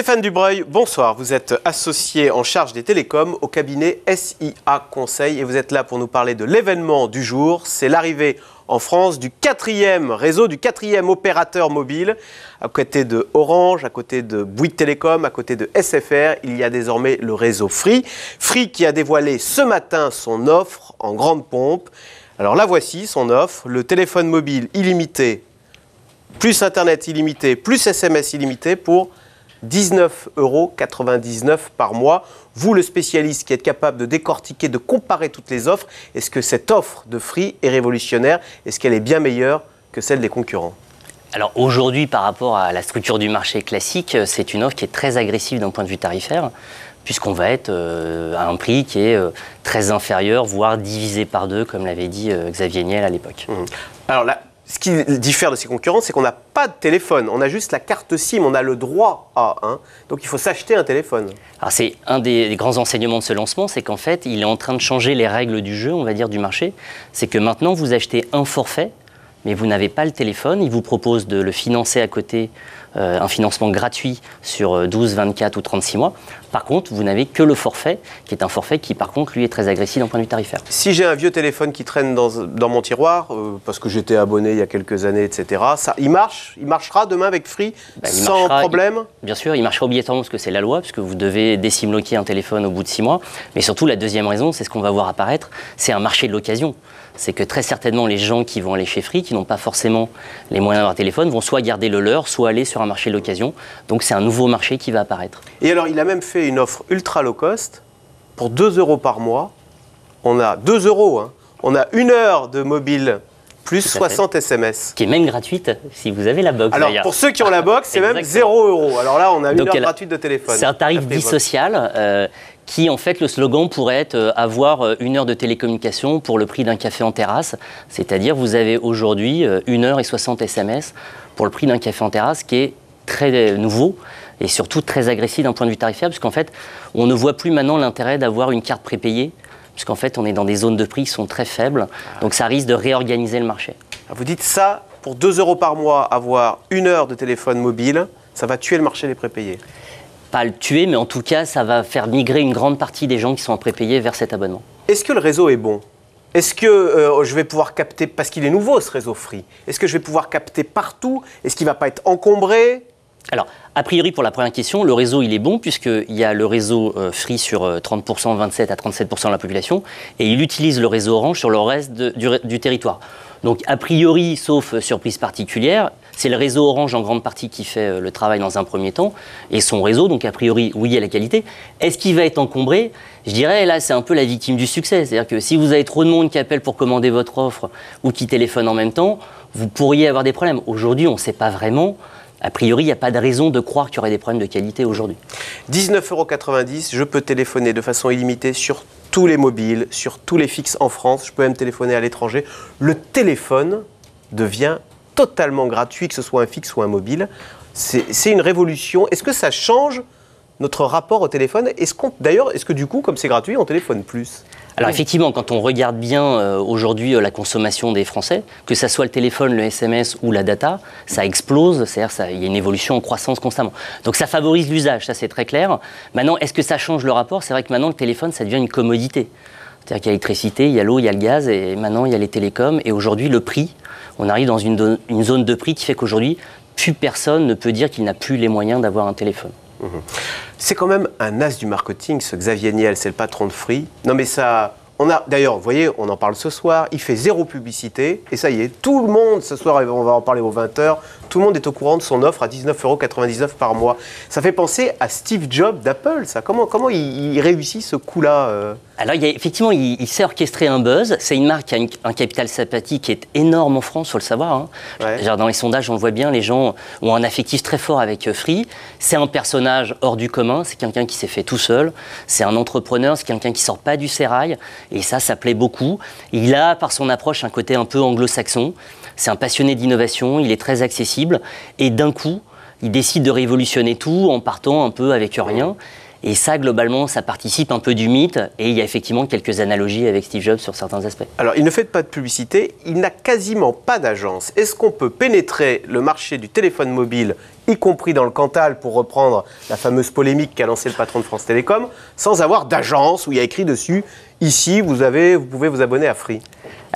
Stéphane Dubreuil, bonsoir. Vous êtes associé en charge des télécoms au cabinet SIA Conseil et vous êtes là pour nous parler de l'événement du jour. C'est l'arrivée en France du 4e réseau, du 4e opérateur mobile. À côté de Orange, à côté de Bouygues Télécom, à côté de SFR, il y a désormais le réseau Free. Free qui a dévoilé ce matin son offre en grande pompe. Alors la voici, son offre, le téléphone mobile illimité, plus Internet illimité, plus SMS illimité pour 19,99 € par mois. Vous, le spécialiste qui êtes capable de décortiquer, de comparer toutes les offres, est-ce que cette offre de Free est révolutionnaire? Est-ce qu'elle est bien meilleure que celle des concurrents? Alors aujourd'hui, par rapport à la structure du marché classique, c'est une offre qui est très agressive d'un point de vue tarifaire, puisqu'on va être à un prix qui est très inférieur, voire divisé par deux, comme l'avait dit Xavier Niel à l'époque. Alors là, ce qui diffère de ses concurrents, c'est qu'on n'a pas de téléphone. On a juste la carte SIM, on a le droit à un. Donc il faut s'acheter un téléphone. Alors c'est un des grands enseignements de ce lancement, c'est qu'en fait, il est en train de changer les règles du jeu, on va dire, du marché. C'est que maintenant, vous achetez un forfait, mais vous n'avez pas le téléphone. Il vous propose de le financer à côté, un financement gratuit sur 12, 24 ou 36 mois. Par contre, vous n'avez que le forfait, qui est un forfait qui, par contre, lui, est très agressif d'un point de vue tarifaire. Si j'ai un vieux téléphone qui traîne dans mon tiroir, parce que j'étais abonné il y a quelques années, etc., ça, il marchera demain avec Free, sans problème? Bien sûr, il marchera obligatoirement parce que c'est la loi, puisque vous devez décimloquer un téléphone au bout de 6 mois. Mais surtout, la deuxième raison, c'est ce qu'on va voir apparaître, c'est un marché de l'occasion. C'est que très certainement, les gens qui vont aller chez Free, qui n'ont pas forcément les moyens d'avoir un téléphone, vont soit garder le leur, soit aller sur un marché de l'occasion. Donc c'est un nouveau marché qui va apparaître. Et alors, il a même fait une offre ultra low cost pour 2 € par mois. On a 2 €, hein. On a 1 heure de mobile plus 60 SMS. Qui est même gratuite si vous avez la box. Alors pour ceux qui ont la box, c'est même 0 €. Alors là, on a 1 heure gratuite de téléphone. C'est un tarif dissocial qui, en fait, le slogan pourrait être avoir 1 heure de télécommunication pour le prix d'un café en terrasse. C'est-à-dire, vous avez aujourd'hui 1 heure et 60 SMS pour le prix d'un café en terrasse, qui est très nouveau et surtout très agressif d'un point de vue tarifaire, puisqu'en fait, on ne voit plus maintenant l'intérêt d'avoir une carte prépayée, puisqu'en fait, on est dans des zones de prix qui sont très faibles, donc ça risque de réorganiser le marché. Vous dites ça, pour 2 € par mois, avoir 1 heure de téléphone mobile, ça va tuer le marché des prépayés? Pas le tuer, mais en tout cas, ça va faire migrer une grande partie des gens qui sont en prépayés vers cet abonnement. Est-ce que le réseau est bon? Est-ce que je vais pouvoir capter, parce qu'il est nouveau ce réseau Free, est-ce que je vais pouvoir capter partout? Est-ce qu'il ne va pas être encombré? Alors, a priori, pour la première question, le réseau, il est bon, puisqu'il y a le réseau Free sur 30%, 27 à 37% de la population, et il utilise le réseau Orange sur le reste du territoire. Donc, a priori, sauf surprise particulière, c'est le réseau Orange en grande partie qui fait le travail dans un premier temps, et son réseau, donc a priori, oui, il y a la qualité. Est-ce qu'il va être encombré? Je dirais, là, c'est un peu la victime du succès. C'est-à-dire que si vous avez trop de monde qui appelle pour commander votre offre ou qui téléphone en même temps, vous pourriez avoir des problèmes. Aujourd'hui, on ne sait pas vraiment. A priori, il n'y a pas de raison de croire qu'il y aurait des problèmes de qualité aujourd'hui. 19,90 €, je peux téléphoner de façon illimitée sur tous les mobiles, sur tous les fixes en France. Je peux même téléphoner à l'étranger. Le téléphone devient totalement gratuit, que ce soit un fixe ou un mobile. C'est une révolution. Est-ce que ça change notre rapport au téléphone? D'ailleurs, est-ce que du coup, comme c'est gratuit, on téléphone plus? Alors effectivement, quand on regarde bien aujourd'hui la consommation des Français, que ça soit le téléphone, le SMS ou la data, ça explose, c'est-à-dire qu'il y a une évolution en croissance constamment. Donc ça favorise l'usage, ça c'est très clair. Maintenant, est-ce que ça change le rapport? C'est vrai que maintenant le téléphone, ça devient une commodité. C'est-à-dire qu'il y a l'électricité, il y a l'eau, il y a le gaz, et maintenant il y a les télécoms. Et aujourd'hui, le prix, on arrive dans une zone de prix qui fait qu'aujourd'hui, plus personne ne peut dire qu'il n'a plus les moyens d'avoir un téléphone. C'est quand même un as du marketing, ce Xavier Niel, c'est le patron de Free. Non mais ça, d'ailleurs, vous voyez, on en parle ce soir, il fait 0 publicité, et ça y est, tout le monde, ce soir, on va en parler aux 20 h, tout le monde est au courant de son offre à 19,99 € par mois. Ça fait penser à Steve Jobs d'Apple, ça. Comment il réussit ce coup-là Alors, effectivement, il sait orchestrer un buzz. C'est une marque qui a un capital sympathie qui est énorme en France, il faut le savoir. Hein. Ouais. Genre, dans les sondages, on le voit bien, les gens ont un affectif très fort avec Free. C'est un personnage hors du commun, c'est quelqu'un qui s'est fait tout seul. C'est un entrepreneur, c'est quelqu'un qui ne sort pas du sérail. Et ça plaît beaucoup. Il a, par son approche, un côté un peu anglo-saxon. C'est un passionné d'innovation, il est très accessible. Et d'un coup, il décide de révolutionner tout en partant un peu avec rien. Et ça, globalement, ça participe un peu du mythe. Et il y a effectivement quelques analogies avec Steve Jobs sur certains aspects. Alors, il ne fait pas de publicité, il n'a quasiment pas d'agence. Est-ce qu'on peut pénétrer le marché du téléphone mobile, y compris dans le Cantal, pour reprendre la fameuse polémique qu'a lancée le patron de France Télécom, sans avoir d'agence où il y a écrit dessus « Ici, vous pouvez vous abonner à Free ».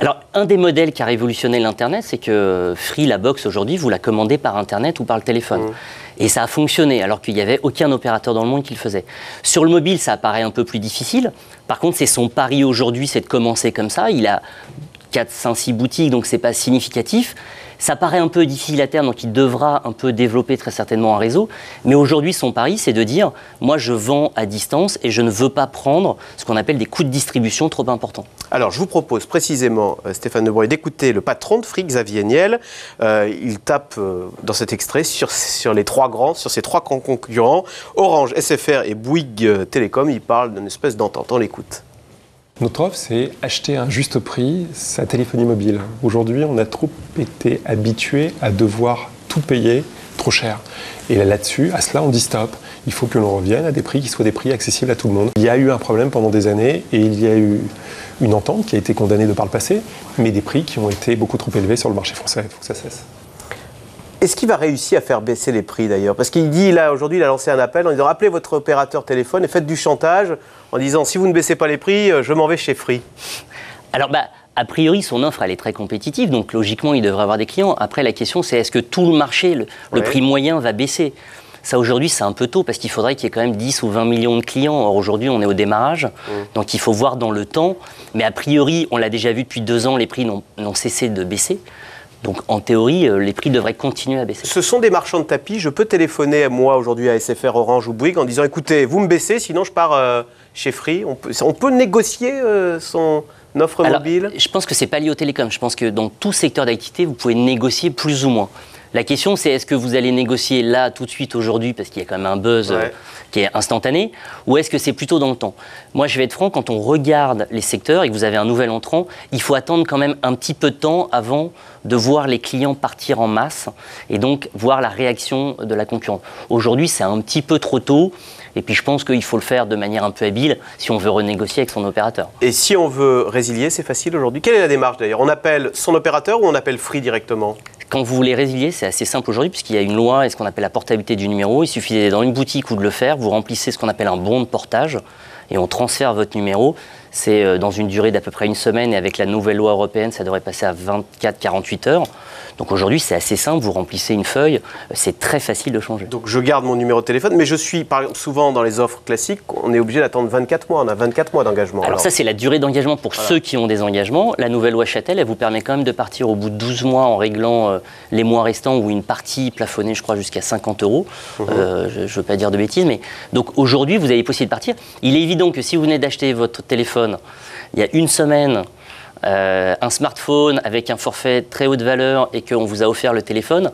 Alors, un des modèles qui a révolutionné l'Internet, c'est que Free, la box aujourd'hui, vous la commandez par Internet ou par le téléphone. Et ça a fonctionné, alors qu'il n'y avait aucun opérateur dans le monde qui le faisait. Sur le mobile, ça apparaît un peu plus difficile. Par contre, c'est son pari aujourd'hui, c'est de commencer comme ça. Il a 4, 5, 6 boutiques, donc c'est pas significatif. Ça paraît un peu difficile à terme, donc il devra un peu développer très certainement un réseau. Mais aujourd'hui, son pari, c'est de dire, moi, je vends à distance et je ne veux pas prendre ce qu'on appelle des coûts de distribution trop importants. Alors, je vous propose précisément, Stéphane De Broglie, d'écouter le patron de Free, Xavier Niel. Il tape dans cet extrait sur les trois grands, sur ces trois grands concurrents, Orange, SFR et Bouygues Télécom. Il parle d'une espèce d'entente. On l'écoute. Notre offre, c'est acheter à un juste prix sa téléphonie mobile. Aujourd'hui, on a trop été habitué à devoir tout payer trop cher. Et là-dessus, à cela, on dit stop. Il faut que l'on revienne à des prix qui soient des prix accessibles à tout le monde. Il y a eu un problème pendant des années et il y a eu une entente qui a été condamnée de par le passé, mais des prix qui ont été beaucoup trop élevés sur le marché français. Il faut que ça cesse. Est-ce qu'il va réussir à faire baisser les prix d'ailleurs? Parce qu'il dit, là, aujourd'hui, il a lancé un appel en disant appelez votre opérateur téléphone et faites du chantage en disant si vous ne baissez pas les prix, je m'en vais chez Free. Alors, a priori, son offre, elle est très compétitive, donc logiquement, il devrait avoir des clients. Après, la question, c'est est-ce que tout le marché, le prix moyen va baisser? Ça, aujourd'hui, c'est un peu tôt parce qu'il faudrait qu'il y ait quand même 10 ou 20 millions de clients. Or, aujourd'hui, on est au démarrage, donc il faut voir dans le temps. Mais a priori, on l'a déjà vu depuis 2 ans, les prix n'ont cessé de baisser. Donc, en théorie, les prix devraient continuer à baisser. Ce sont des marchands de tapis. Je peux téléphoner, moi, aujourd'hui, à SFR, Orange ou Bouygues en disant écoutez, vous me baissez, sinon je pars chez Free. On peut négocier son offre mobile? Je pense que ce n'est pas lié au télécom. Je pense que dans tout secteur d'activité, vous pouvez négocier plus ou moins. La question, c'est est-ce que vous allez négocier là, tout de suite, aujourd'hui, parce qu'il y a quand même un buzz qui est instantané, ou est-ce que c'est plutôt dans le temps? Moi, je vais être franc, quand on regarde les secteurs et que vous avez un nouvel entrant, il faut attendre quand même un petit peu de temps avant de voir les clients partir en masse et donc voir la réaction de la concurrence. Aujourd'hui, c'est un petit peu trop tôt. Et puis je pense qu'il faut le faire de manière un peu habile si on veut renégocier avec son opérateur. Et si on veut résilier, c'est facile aujourd'hui? Quelle est la démarche d'ailleurs? On appelle son opérateur ou on appelle Free directement? Quand vous voulez résilier, c'est assez simple aujourd'hui puisqu'il y a une loi et ce qu'on appelle la portabilité du numéro. Il suffit d'aller dans une boutique ou de le faire. Vous remplissez ce qu'on appelle un bon de portage et on transfère votre numéro. C'est dans une durée d'à peu près 1 semaine et avec la nouvelle loi européenne, ça devrait passer à 24-48 heures. Donc aujourd'hui, c'est assez simple, vous remplissez une feuille, c'est très facile de changer. Donc je garde mon numéro de téléphone, mais je suis, par exemple, souvent dans les offres classiques, on est obligé d'attendre 24 mois, on a 24 mois d'engagement. Alors ça, c'est la durée d'engagement pour ceux qui ont des engagements. La nouvelle loi Châtel, elle vous permet quand même de partir au bout de 12 mois en réglant les mois restants ou une partie plafonnée, je crois, jusqu'à 50 €. Je ne veux pas dire de bêtises, mais donc aujourd'hui, vous avez possibilité de partir. Il est évident que si vous venez d'acheter votre téléphone il y a 1 semaine, un smartphone avec un forfait très haute valeur et qu'on vous a offert le téléphone,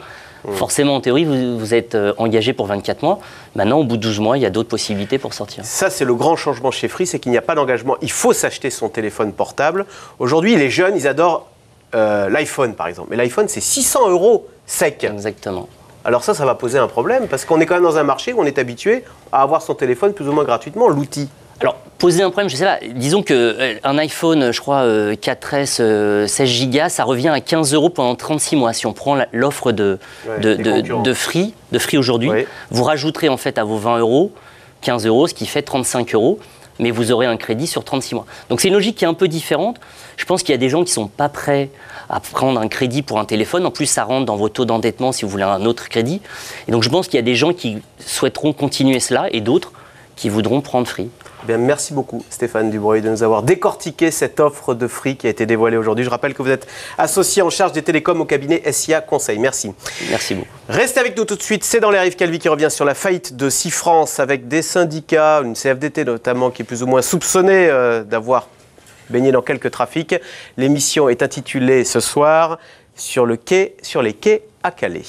forcément en théorie vous êtes engagé pour 24 mois. Maintenant au bout de 12 mois il y a d'autres possibilités pour sortir. Ça c'est le grand changement chez Free, c'est qu'il n'y a pas d'engagement. Il faut s'acheter son téléphone portable. Aujourd'hui les jeunes ils adorent l'iPhone par exemple. Mais l'iPhone c'est 600 € sec. Exactement. Alors ça va poser un problème parce qu'on est quand même dans un marché où on est habitué à avoir son téléphone plus ou moins gratuitement, l'outil. Alors, poser un problème, je ne sais pas, disons qu'un iPhone, je crois, 4S, 16 Go, ça revient à 15 € pendant 36 mois. Si on prend l'offre de Free aujourd'hui, vous rajouterez en fait à vos 20 €, 15 €, ce qui fait 35 €, mais vous aurez un crédit sur 36 mois. Donc c'est une logique qui est un peu différente. Je pense qu'il y a des gens qui ne sont pas prêts à prendre un crédit pour un téléphone. En plus, ça rentre dans vos taux d'endettement si vous voulez un autre crédit. Et donc je pense qu'il y a des gens qui souhaiteront continuer cela et d'autres qui voudront prendre Free. Bien, merci beaucoup Stéphane De Broglie de nous avoir décortiqué cette offre de Free qui a été dévoilée aujourd'hui. Je rappelle que vous êtes associé en charge des télécoms au cabinet SIA Conseil. Merci. Merci beaucoup. Restez avec nous tout de suite. C'est dans les Rives Calvi qui revient sur la faillite de Cifrance avec des syndicats, une CFDT notamment qui est plus ou moins soupçonnée d'avoir baigné dans quelques trafics. L'émission est intitulée ce soir sur les quais à Calais.